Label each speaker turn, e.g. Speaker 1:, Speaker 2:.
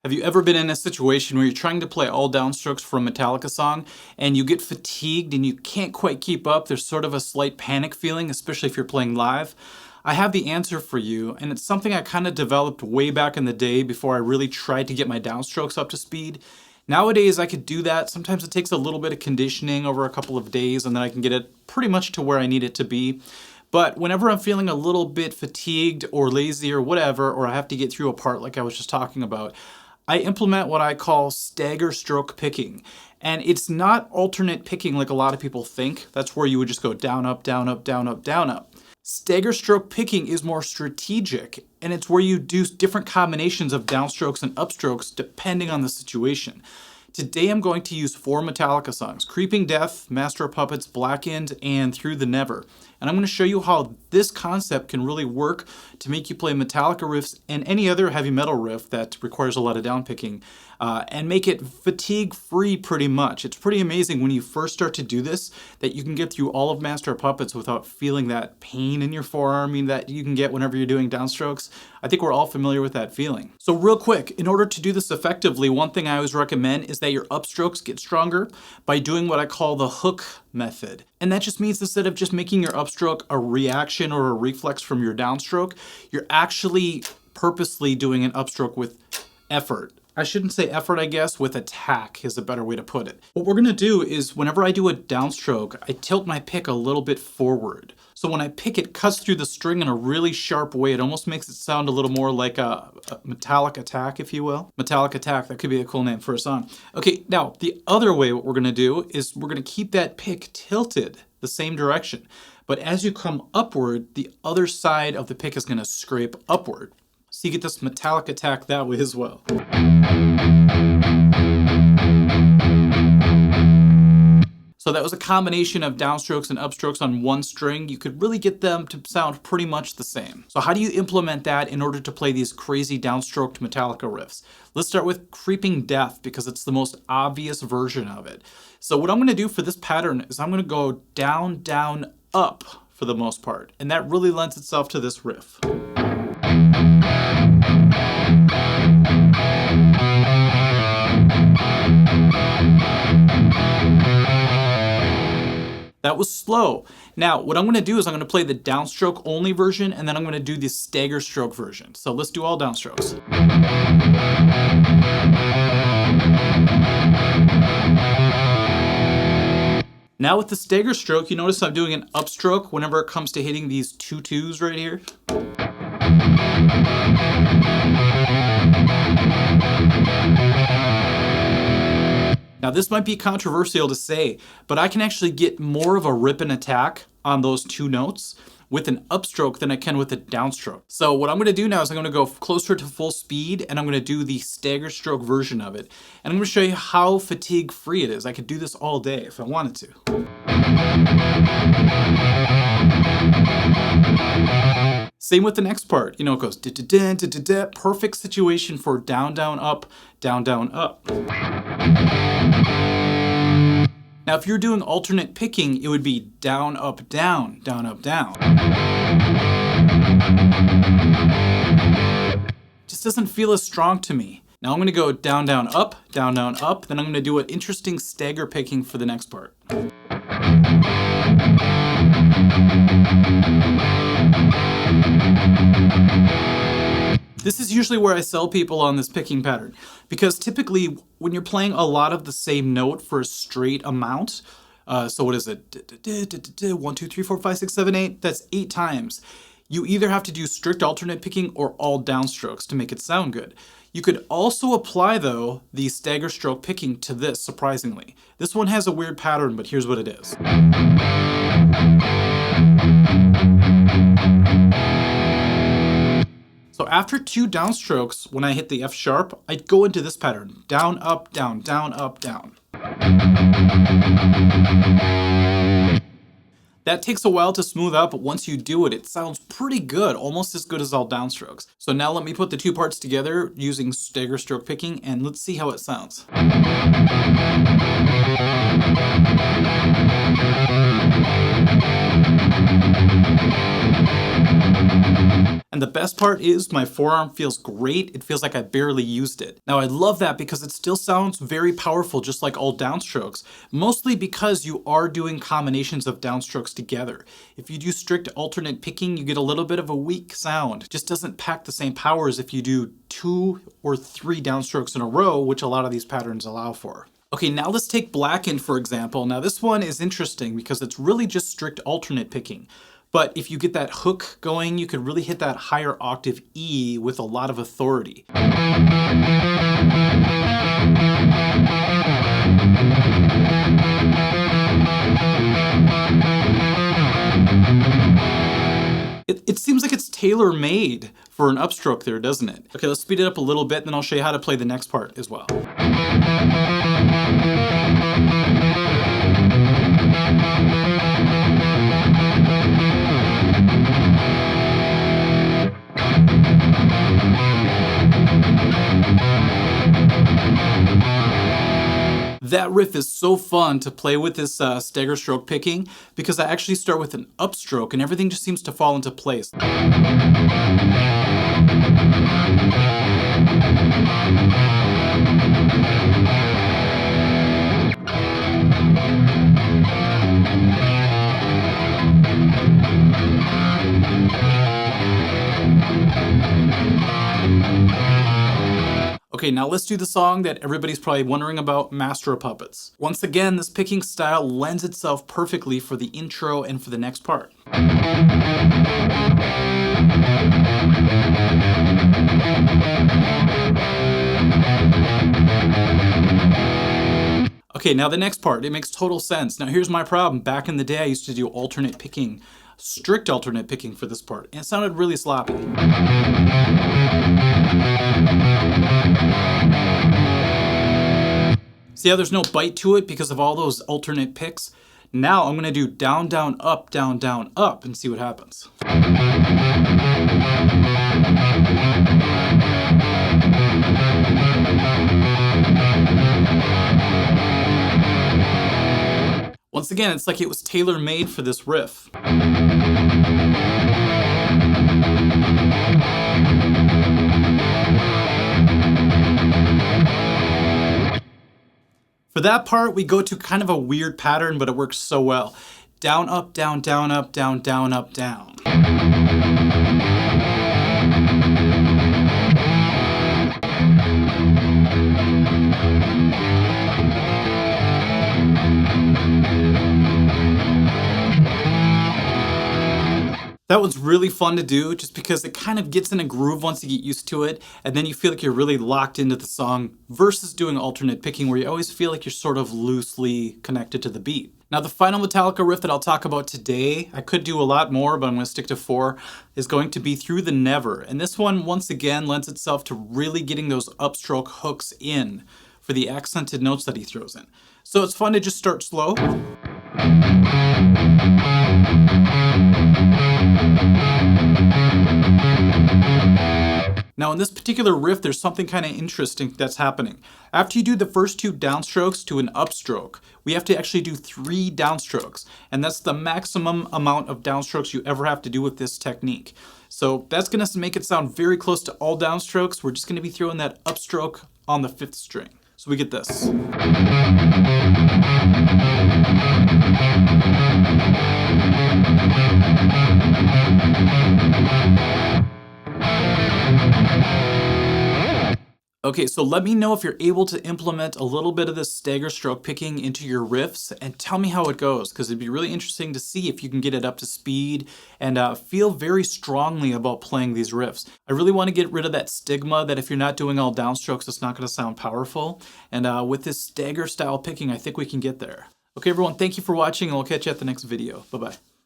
Speaker 1: Have you ever been in a situation where you're trying to play all downstrokes for a Metallica song and you get fatigued and you can't quite keep up? There's sort of a slight panic feeling, especially if you're playing live. I have the answer for you, and it's something I kind of developed way back in the day before I really tried to get my downstrokes up to speed. Nowadays I could do that. Sometimes it takes a little bit of conditioning over a couple of days and then I can get it pretty much to where I need it to be. But whenever I'm feeling a little bit fatigued or lazy or whatever, or I have to get through a part like I was just talking about, I implement what I call Stagger-Stroke Picking. And it's not alternate picking like a lot of people think. That's where you would just go down, up, down, up, down, up, down, up. Stagger-Stroke Picking is more strategic, and it's where you do different combinations of downstrokes and upstrokes depending on the situation. Today I'm going to use 4 Metallica songs: Creeping Death, Master of Puppets, Blackened, and Through the Never. And I'm going to show you how this concept can really work to make you play Metallica riffs and any other heavy metal riff that requires a lot of downpicking, and make it fatigue-free pretty much. It's pretty amazing when you first start to do this that you can get through all of Master of Puppets without feeling that pain in your forearm that you can get whenever you're doing downstrokes. I think we're all familiar with that feeling. So real quick, in order to do this effectively, one thing I always recommend is that your upstrokes get stronger by doing what I call the hook method. And that just means instead of just making your upstroke a reaction or a reflex from your downstroke, you're actually purposely doing an upstroke with effort. I shouldn't say effort, I guess, with attack is a better way to put it. What we're gonna do is whenever I do a downstroke, I tilt my pick a little bit forward. So when I pick, it cuts through the string in a really sharp way. It almost makes it sound a little more like a metallic attack, if you will. Metallic attack, that could be a cool name for a song. Okay, now the other way what we're gonna do is we're gonna keep that pick tilted the same direction. But as you come upward, the other side of the pick is gonna scrape upward. So you get this metallic attack that way as well. So that was a combination of downstrokes and upstrokes on one string. You could really get them to sound pretty much the same. So how do you implement that in order to play these crazy downstroked Metallica riffs? Let's start with Creeping Death because it's the most obvious version of it. So what I'm gonna do for this pattern is I'm gonna go down, down, up for the most part. And that really lends itself to this riff. That was slow. Now, what I'm gonna do is I'm gonna play the downstroke only version and then I'm gonna do the stagger stroke version. So let's do all downstrokes. Now with the stagger stroke, you notice I'm doing an upstroke whenever it comes to hitting these 2 2s right here. Now this might be controversial to say, but I can actually get more of a rip and attack on those 2 notes with an upstroke than I can with a downstroke. So what I'm gonna do now is I'm gonna go closer to full speed and I'm gonna do the stagger stroke version of it. And I'm gonna show you how fatigue free it is. I could do this all day if I wanted to. Same with the next part. You know, it goes da-da-da, da-da-da. Perfect situation for down, down, up, down, down, up. Now, if you're doing alternate picking, it would be down, up, down, down, up, down. Just doesn't feel as strong to me. Now I'm gonna go down, down, up, down, down, up. Then I'm gonna do an interesting stagger picking for the next part. This is usually where I sell people on this picking pattern, because typically when you're playing a lot of the same note for a straight amount, so what is it? 1, 2, 3, 4, 5, 6, 7, 8, that's 8 times. You either have to do strict alternate picking or all downstrokes to make it sound good. You could also apply, though, the stagger stroke picking to this, surprisingly. This one has a weird pattern, but here's what it is. So after 2 downstrokes, when I hit the F sharp, I go into this pattern. Down, up, down, down, up, down. That takes a while to smooth out, but once you do it, it sounds pretty good, almost as good as all downstrokes. So now let me put the 2 parts together using stagger stroke picking, and let's see how it sounds. And the best part is my forearm feels great. It feels like I barely used it. Now I love that because it still sounds very powerful, just like all downstrokes, mostly because you are doing combinations of downstrokes together. If you do strict alternate picking, you get a little bit of a weak sound. It just doesn't pack the same power as if you do 2 or 3 downstrokes in a row, which a lot of these patterns allow for. Okay, now let's take Blackened for example. Now this one is interesting because it's really just strict alternate picking. But if you get that hook going, you could really hit that higher octave E with a lot of authority. It seems like it's tailor-made for an upstroke there, doesn't it? Okay, let's speed it up a little bit, and then I'll show you how to play the next part as well. That riff is so fun to play with this Stagger-Stroke picking because I actually start with an upstroke and everything just seems to fall into place. Okay, now let's do the song that everybody's probably wondering about, Master of Puppets. Once again, this picking style lends itself perfectly for the intro and for the next part. Okay, now the next part, it makes total sense. Now here's my problem. Back in the day, I used to do alternate picking, strict alternate picking for this part, and it sounded really sloppy. See how there's no bite to it because of all those alternate picks? Now I'm gonna do down, down, up, and see what happens. Once again, it's like it was tailor-made for this riff. For that part, we go to kind of a weird pattern, but it works so well. Down, up, down, down, up, down, down, up, down. That was really fun to do just because it kind of gets in a groove once you get used to it, and then you feel like you're really locked into the song versus doing alternate picking where you always feel like you're sort of loosely connected to the beat. Now the final Metallica riff that I'll talk about today, I could do a lot more, but I'm going to stick to 4, is going to be Through the Never. And this one, once again, lends itself to really getting those upstroke hooks in for the accented notes that he throws in. So it's fun to just start slow. Now in this particular riff, there's something kind of interesting that's happening. After you do the first 2 downstrokes to an upstroke, we have to actually do 3 downstrokes. And that's the maximum amount of downstrokes you ever have to do with this technique. So that's going to make it sound very close to all downstrokes. We're just going to be throwing that upstroke on the 5th string. So we get this. Okay, so let me know if you're able to implement a little bit of this Stagger-Stroke picking into your riffs and tell me how it goes, because it'd be really interesting to see if you can get it up to speed and feel very strongly about playing these riffs. I really want to get rid of that stigma that if you're not doing all downstrokes, it's not going to sound powerful. And with this stagger style picking, I think we can get there. Okay, everyone, thank you for watching, and we'll catch you at the next video. Bye-bye.